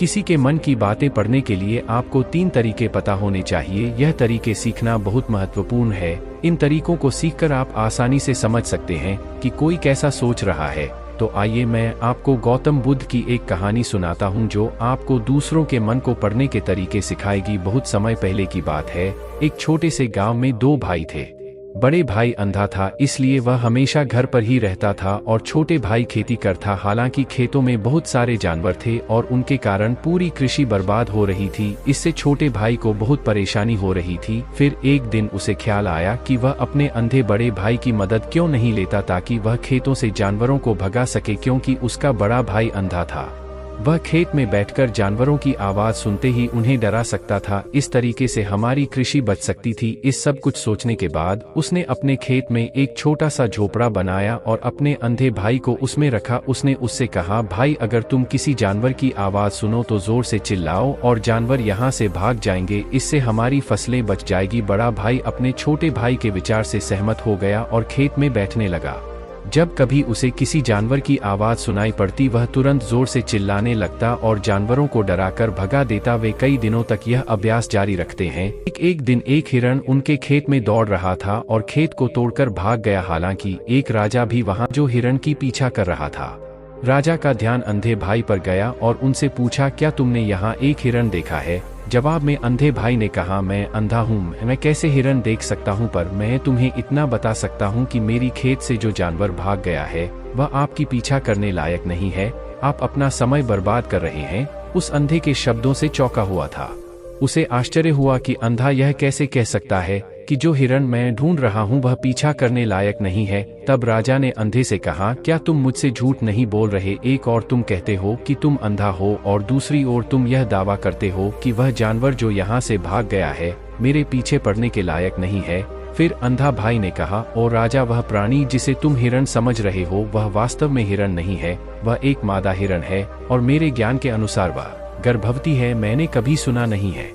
किसी के मन की बातें पढ़ने के लिए आपको 3 तरीके पता होने चाहिए। यह तरीके सीखना बहुत महत्वपूर्ण है। इन तरीकों को सीखकर आप आसानी से समझ सकते हैं कि कोई कैसा सोच रहा है। तो आइए मैं आपको गौतम बुद्ध की एक कहानी सुनाता हूँ जो आपको दूसरों के मन को पढ़ने के तरीके सिखाएगी। बहुत समय पहले की बात है। एक छोटे से गांव में 2 भाई थे। बड़े भाई अंधा था, इसलिए वह हमेशा घर पर ही रहता था और छोटे भाई खेती करता। हालांकि खेतों में बहुत सारे जानवर थे और उनके कारण पूरी कृषि बर्बाद हो रही थी। इससे छोटे भाई को बहुत परेशानी हो रही थी। फिर एक दिन उसे ख्याल आया कि वह अपने अंधे बड़े भाई की मदद क्यों नहीं लेता ताकि वह खेतों से जानवरों को भगा सके, क्योंकि उसका बड़ा भाई अंधा था। वह खेत में बैठकर जानवरों की आवाज सुनते ही उन्हें डरा सकता था। इस तरीके से हमारी कृषि बच सकती थी। इस सब कुछ सोचने के बाद उसने अपने खेत में एक छोटा सा झोपड़ा बनाया और अपने अंधे भाई को उसमें रखा। उसने उससे कहा, भाई अगर तुम किसी जानवर की आवाज सुनो तो जोर से चिल्लाओ और जानवर यहाँ से भाग जाएंगे। इससे हमारी फसलें बच जाएगी। बड़ा भाई अपने छोटे भाई के विचार से सहमत हो गया और खेत में बैठने लगा। जब कभी उसे किसी जानवर की आवाज सुनाई पड़ती वह तुरंत जोर से चिल्लाने लगता और जानवरों को डराकर भगा देता। वे कई दिनों तक यह अभ्यास जारी रखते हैं। एक दिन एक हिरण उनके खेत में दौड़ रहा था और खेत को तोड़कर भाग गया। हालांकि एक राजा भी वहां जो हिरण की पीछा कर रहा था। राजा का ध्यान अंधे भाई पर गया और उनसे पूछा, क्या तुमने यहाँ एक हिरण देखा है? जवाब में अंधे भाई ने कहा, मैं अंधा हूँ, मैं कैसे हिरण देख सकता हूँ, पर मैं तुम्हें इतना बता सकता हूँ कि मेरी खेत से जो जानवर भाग गया है वह आपकी पीछा करने लायक नहीं है। आप अपना समय बर्बाद कर रहे हैं। उस अंधे के शब्दों से चौंका हुआ था। उसे आश्चर्य हुआ कि अंधा यह कैसे कह सकता है कि जो हिरण मैं ढूंढ रहा हूं वह पीछा करने लायक नहीं है। तब राजा ने अंधे से कहा, क्या तुम मुझसे झूठ नहीं बोल रहे? एक और तुम कहते हो कि तुम अंधा हो और दूसरी ओर तुम यह दावा करते हो कि वह जानवर जो यहाँ से भाग गया है मेरे पीछे पड़ने के लायक नहीं है। फिर अंधा भाई ने कहा, ओ राजा, वह प्राणी जिसे तुम हिरण समझ रहे हो वह वास्तव में हिरण नहीं है। वह एक मादा हिरण है और मेरे ज्ञान के अनुसार वह गर्भवती है। मैंने कभी सुना नहीं है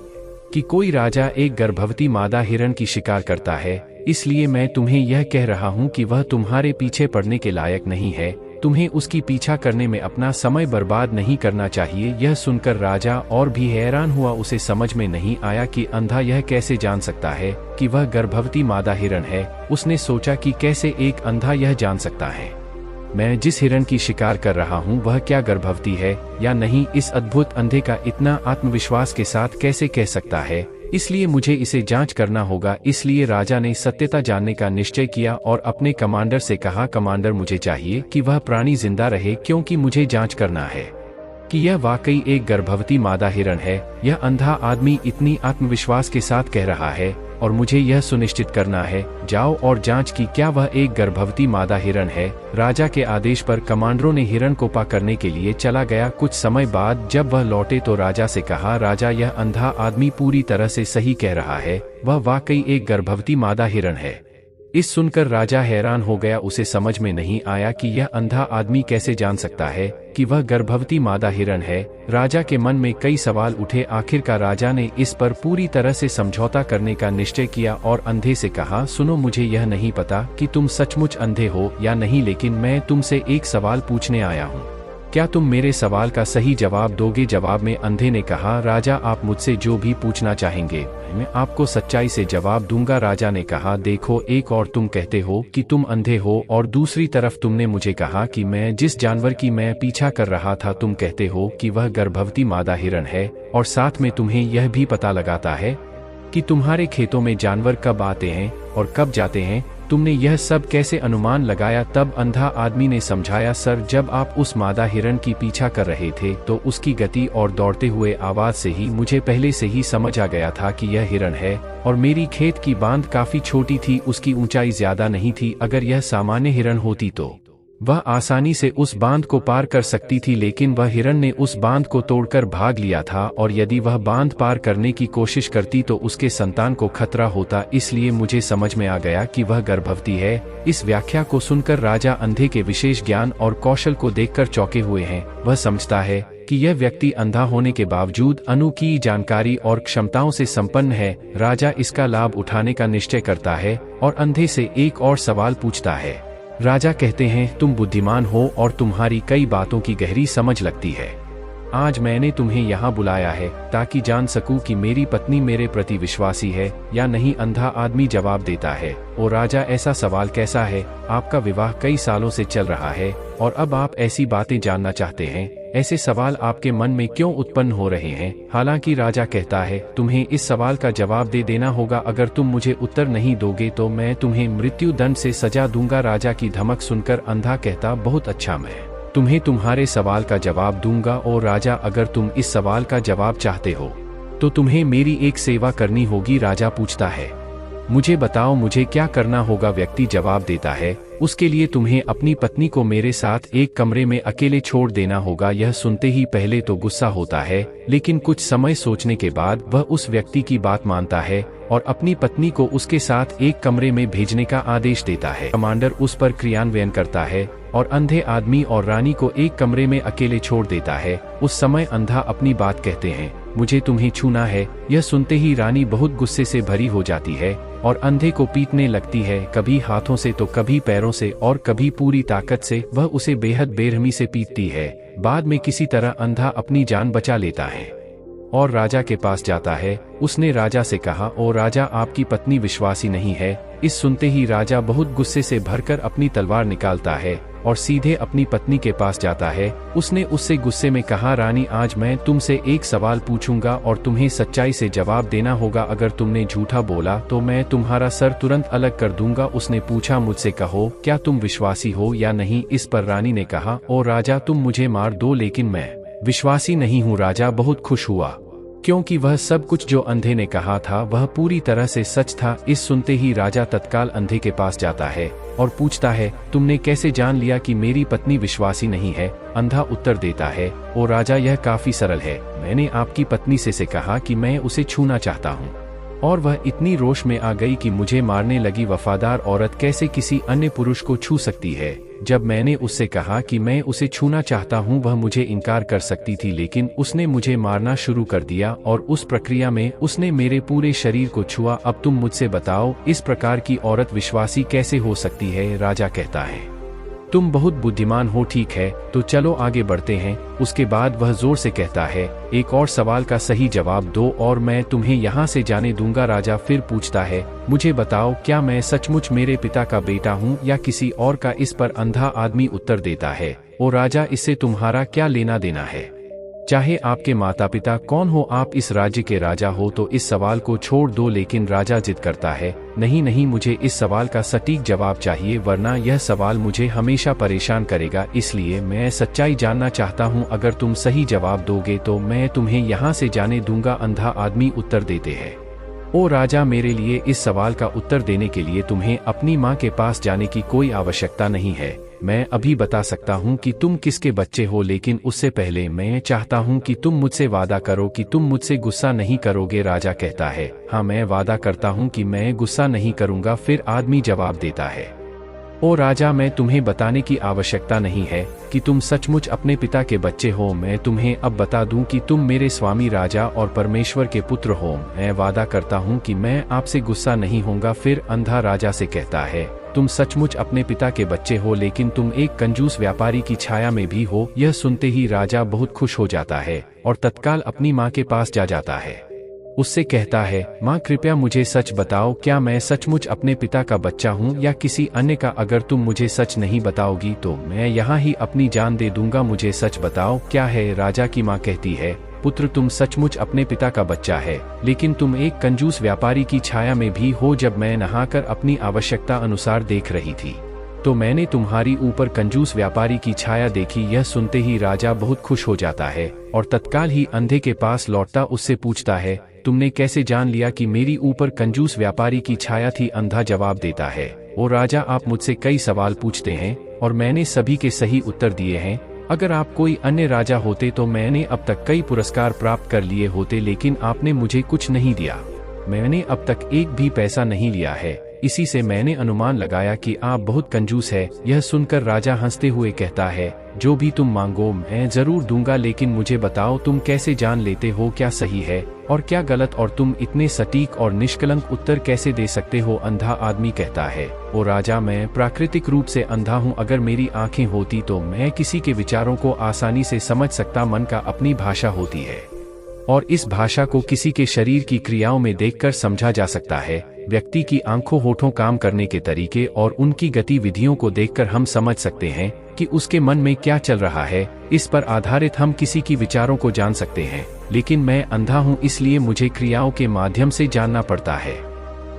कि कोई राजा एक गर्भवती मादा हिरण की शिकार करता है। इसलिए मैं तुम्हें यह कह रहा हूँ कि वह तुम्हारे पीछे पड़ने के लायक नहीं है। तुम्हें उसकी पीछा करने में अपना समय बर्बाद नहीं करना चाहिए। यह सुनकर राजा और भी हैरान हुआ। उसे समझ में नहीं आया कि अंधा यह कैसे जान सकता है कि वह गर्भवती मादा हिरण है। उसने सोचा कि कैसे एक अंधा यह जान सकता है मैं जिस हिरण की शिकार कर रहा हूँ वह क्या गर्भवती है या नहीं। इस अद्भुत अंधे का इतना आत्मविश्वास के साथ कैसे कह सकता है? इसलिए मुझे इसे जांच करना होगा। इसलिए राजा ने सत्यता जानने का निश्चय किया और अपने कमांडर से कहा, कमांडर, मुझे चाहिए कि वह प्राणी जिंदा रहे, क्योंकि मुझे जांच करना है कि यह वाकई एक गर्भवती मादा हिरण है। यह अंधा आदमी इतनी आत्मविश्वास के साथ कह रहा है और मुझे यह सुनिश्चित करना है। जाओ और जांच की क्या वह एक गर्भवती मादा हिरण है। राजा के आदेश पर कमांडरों ने हिरण को पकड़ने के लिए चला गया। कुछ समय बाद जब वह लौटे तो राजा से कहा, राजा, यह अंधा आदमी पूरी तरह से सही कह रहा है। वह वाकई एक गर्भवती मादा हिरण है। इस सुनकर राजा हैरान हो गया। उसे समझ में नहीं आया कि यह अंधा आदमी कैसे जान सकता है कि वह गर्भवती मादा हिरण है। राजा के मन में कई सवाल उठे। आखिरकार राजा ने इस पर पूरी तरह से समझौता करने का निश्चय किया और अंधे से कहा, सुनो, मुझे यह नहीं पता कि तुम सचमुच अंधे हो या नहीं, लेकिन मैं तुमसे एक सवाल पूछने आया हूँ। क्या तुम मेरे सवाल का सही जवाब दोगे? जवाब में अंधे ने कहा, राजा, आप मुझसे जो भी पूछना चाहेंगे मैं आपको सच्चाई से जवाब दूंगा। राजा ने कहा, देखो, एक और तुम कहते हो कि तुम अंधे हो और दूसरी तरफ तुमने मुझे कहा कि मैं जिस जानवर की मैं पीछा कर रहा था तुम कहते हो कि वह गर्भवती मादा हिरण है, और साथ में तुम्हें यह भी पता लगाता है कि तुम्हारे खेतों में जानवर कब आते हैं और कब जाते हैं। तुमने यह सब कैसे अनुमान लगाया? तब अंधा आदमी ने समझाया, सर, जब आप उस मादा हिरण की पीछा कर रहे थे तो उसकी गति और दौड़ते हुए आवाज से ही मुझे पहले से ही समझ आ गया था कि यह हिरण है। और मेरी खेत की बांध काफी छोटी थी, उसकी ऊंचाई ज्यादा नहीं थी। अगर यह सामान्य हिरण होती तो वह आसानी से उस बांध को पार कर सकती थी, लेकिन वह हिरण ने उस बांध को तोड़कर भाग लिया था और यदि वह बांध पार करने की कोशिश करती तो उसके संतान को खतरा होता। इसलिए मुझे समझ में आ गया कि वह गर्भवती है। इस व्याख्या को सुनकर राजा अंधे के विशेष ज्ञान और कौशल को देखकर चौंके हुए हैं। वह समझता है कि यह व्यक्ति अंधा होने के बावजूद अनूठी जानकारी और क्षमताओं से संपन्न है। राजा इसका लाभ उठाने का निश्चय करता है और अंधे से एक और सवाल पूछता है। राजा कहते हैं, तुम बुद्धिमान हो और तुम्हारी कई बातों की गहरी समझ लगती है। आज मैंने तुम्हें यहाँ बुलाया है ताकि जान सकूं कि मेरी पत्नी मेरे प्रति विश्वासी है या नहीं। अंधा आदमी जवाब देता है, ओ राजा, ऐसा सवाल कैसा है? आपका विवाह कई सालों से चल रहा है और अब आप ऐसी बातें जानना चाहते हैं। ऐसे सवाल आपके मन में क्यों उत्पन्न हो रहे हैं? हालांकि राजा कहता है, तुम्हें इस सवाल का जवाब दे देना होगा। अगर तुम मुझे उत्तर नहीं दोगे तो मैं तुम्हें मृत्यु दंड से सजा दूंगा। राजा की धमक सुनकर अंधा कहता, बहुत अच्छा, मैं तुम्हें तुम्हारे सवाल का जवाब दूंगा। और राजा, अगर तुम इस सवाल का जवाब चाहते हो तो तुम्हें मेरी एक सेवा करनी होगी। राजा पूछता है, मुझे बताओ, मुझे क्या करना होगा? व्यक्ति जवाब देता है, उसके लिए तुम्हें अपनी पत्नी को मेरे साथ एक कमरे में अकेले छोड़ देना होगा। यह सुनते ही पहले तो गुस्सा होता है, लेकिन कुछ समय सोचने के बाद वह उस व्यक्ति की बात मानता है और अपनी पत्नी को उसके साथ एक कमरे में भेजने का आदेश देता है। कमांडर उस पर क्रियान्वयन करता है और अंधे आदमी और रानी को एक कमरे में अकेले छोड़ देता है। उस समय अंधा अपनी बात कहते हैं, मुझे तुम्हें छूना है। यह सुनते ही रानी बहुत गुस्से से भरी हो जाती है और अंधे को पीटने लगती है, कभी हाथों से तो कभी पैरों से और कभी पूरी ताकत से। वह उसे बेहद बेरहमी से पीटती है। बाद में किसी तरह अंधा अपनी जान बचा लेता है और राजा के पास जाता है। उसने राजा से कहा, ओ राजा, आपकी पत्नी विश्वासी नहीं है। इस सुनते ही राजा बहुत गुस्से से भरकर अपनी तलवार निकालता है और सीधे अपनी पत्नी के पास जाता है। उसने उससे गुस्से में कहा, रानी, आज मैं तुमसे एक सवाल पूछूंगा और तुम्हें सच्चाई से जवाब देना होगा। अगर तुमने झूठा बोला तो मैं तुम्हारा सर तुरंत अलग कर दूंगा। उसने पूछा, मुझसे कहो, क्या तुम विश्वासी हो या नहीं? इस पर रानी ने कहा, ओ राजा, तुम मुझे मार दो, लेकिन मैं विश्वासी नहीं हूँ। राजा बहुत खुश हुआ क्योंकि वह सब कुछ जो अंधे ने कहा था वह पूरी तरह से सच था। इस सुनते ही राजा तत्काल अंधे के पास जाता है और पूछता है, तुमने कैसे जान लिया कि मेरी पत्नी विश्वासी नहीं है? अंधा उत्तर देता है, ओ राजा, यह काफी सरल है। मैंने आपकी पत्नी से कहा कि मैं उसे छूना चाहता हूँ और वह इतनी रोष में आ गई कि मुझे मारने लगी। वफादार औरत कैसे किसी अन्य पुरुष को छू सकती है? जब मैंने उससे कहा कि मैं उसे छूना चाहता हूं, वह मुझे इनकार कर सकती थी, लेकिन उसने मुझे मारना शुरू कर दिया और उस प्रक्रिया में उसने मेरे पूरे शरीर को छुआ। अब तुम मुझसे बताओ, इस प्रकार की औरत विश्वासी कैसे हो सकती है? राजा कहता है, तुम बहुत बुद्धिमान हो। ठीक है, तो चलो आगे बढ़ते हैं। उसके बाद वह जोर से कहता है, एक और सवाल का सही जवाब दो और मैं तुम्हें यहाँ से जाने दूंगा। राजा फिर पूछता है, मुझे बताओ, क्या मैं सचमुच मेरे पिता का बेटा हूँ या किसी और का? इस पर अंधा आदमी उत्तर देता है, ओ राजा, इससे तुम्हारा क्या लेना देना है? चाहे आपके माता पिता कौन हो, आप इस राज्य के राजा हो, तो इस सवाल को छोड़ दो। लेकिन राजा जिद करता है, नहीं नहीं, मुझे इस सवाल का सटीक जवाब चाहिए, वरना यह सवाल मुझे हमेशा परेशान करेगा। इसलिए मैं सच्चाई जानना चाहता हूँ। अगर तुम सही जवाब दोगे तो मैं तुम्हें यहाँ से जाने दूंगा। अंधा आदमी उत्तर देते हैं, ओ राजा, मेरे लिए इस सवाल का उत्तर देने के लिए तुम्हें अपनी माँ के पास जाने की कोई आवश्यकता नहीं है। मैं अभी बता सकता हूँ कि तुम किसके बच्चे हो, लेकिन उससे पहले मैं चाहता हूँ कि तुम मुझसे वादा करो कि तुम मुझसे गुस्सा नहीं करोगे। राजा कहता है, हाँ, मैं वादा करता हूँ कि मैं गुस्सा नहीं करूँगा। फिर आदमी जवाब देता है, ओ राजा, मैं तुम्हें बताने की आवश्यकता नहीं है कि तुम सचमुच अपने पिता के बच्चे हो। मैं तुम्हें अब बता दूं कि तुम मेरे स्वामी राजा और परमेश्वर के पुत्र हो। मैं वादा करता हूं कि मैं आपसे गुस्सा नहीं होऊंगा। फिर अंधा राजा से कहता है, तुम सचमुच अपने पिता के बच्चे हो, लेकिन तुम एक कंजूस व्यापारी की छाया में भी हो। यह सुनते ही राजा बहुत खुश हो जाता है और तत्काल अपनी माँ के पास जाता है। उससे कहता है, माँ, कृपया मुझे सच बताओ, क्या मैं सचमुच अपने पिता का बच्चा हूँ या किसी अन्य का? अगर तुम मुझे सच नहीं बताओगी तो मैं यहाँ ही अपनी जान दे दूंगा। मुझे सच बताओ, क्या है? राजा की माँ कहती है, पुत्र, तुम सचमुच अपने पिता का बच्चा है, लेकिन तुम एक कंजूस व्यापारी की छाया में भी हो। जब मैं नहाकर अपनी आवश्यकता अनुसार देख रही थी तो मैंने तुम्हारी ऊपर कंजूस व्यापारी की छाया देखी। यह सुनते ही राजा बहुत खुश हो जाता है और तत्काल ही अंधे के पास लौटता उससे पूछता है, तुमने कैसे जान लिया कि मेरी ऊपर कंजूस व्यापारी की छाया थी? अंधा जवाब देता है, ओ राजा, आप मुझसे कई सवाल पूछते हैं और मैंने सभी के सही उत्तर दिए हैं। अगर आप कोई अन्य राजा होते तो मैंने अब तक कई पुरस्कार प्राप्त कर लिए होते, लेकिन आपने मुझे कुछ नहीं दिया। मैंने अब तक एक भी पैसा नहीं लिया है। इसी से मैंने अनुमान लगाया कि आप बहुत कंजूस है। यह सुनकर राजा हंसते हुए कहता है, जो भी तुम मांगो मैं जरूर दूंगा, लेकिन मुझे बताओ तुम कैसे जान लेते हो क्या सही है और क्या गलत, और तुम इतने सटीक और निष्कलंक उत्तर कैसे दे सकते हो? अंधा आदमी कहता है, ओ राजा, मैं प्राकृतिक रूप से अंधा हूँ। अगर मेरी आंखें होती तो मैं किसी के विचारों को आसानी से समझ सकता। मन का अपनी भाषा होती है और इस भाषा को किसी के शरीर की क्रियाओं में देखकर समझा जा सकता है। व्यक्ति की आंखों, होठों, काम करने के तरीके और उनकी गतिविधियों को देखकर हम समझ सकते हैं कि उसके मन में क्या चल रहा है। इस पर आधारित हम किसी की विचारों को जान सकते हैं, लेकिन मैं अंधा हूं, इसलिए मुझे क्रियाओं के माध्यम से जानना पड़ता है।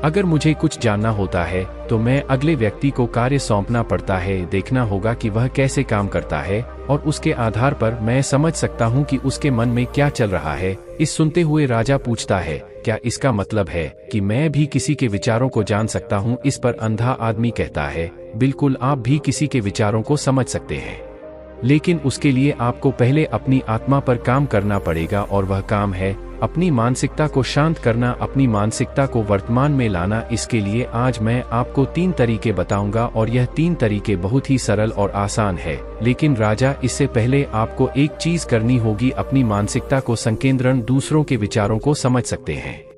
अगर मुझे कुछ जानना होता है तो मैं अगले व्यक्ति को कार्य सौंपना पड़ता है, देखना होगा कि वह कैसे काम करता है और उसके आधार पर मैं समझ सकता हूं कि उसके मन में क्या चल रहा है। इस सुनते हुए राजा पूछता है, क्या इसका मतलब है कि मैं भी किसी के विचारों को जान सकता हूं? इस पर अंधा आदमी कहता है, बिल्कुल, आप भी किसी के विचारों को समझ सकते हैं, लेकिन उसके लिए आपको पहले अपनी आत्मा पर काम करना पड़ेगा, और वह काम है अपनी मानसिकता को शांत करना, अपनी मानसिकता को वर्तमान में लाना। इसके लिए आज मैं आपको 3 तरीके बताऊंगा, और यह 3 तरीके बहुत ही सरल और आसान है। लेकिन राजा, इससे पहले आपको एक चीज करनी होगी, अपनी मानसिकता को संकेंद्रण, दूसरों के विचारों को समझ सकते हैं।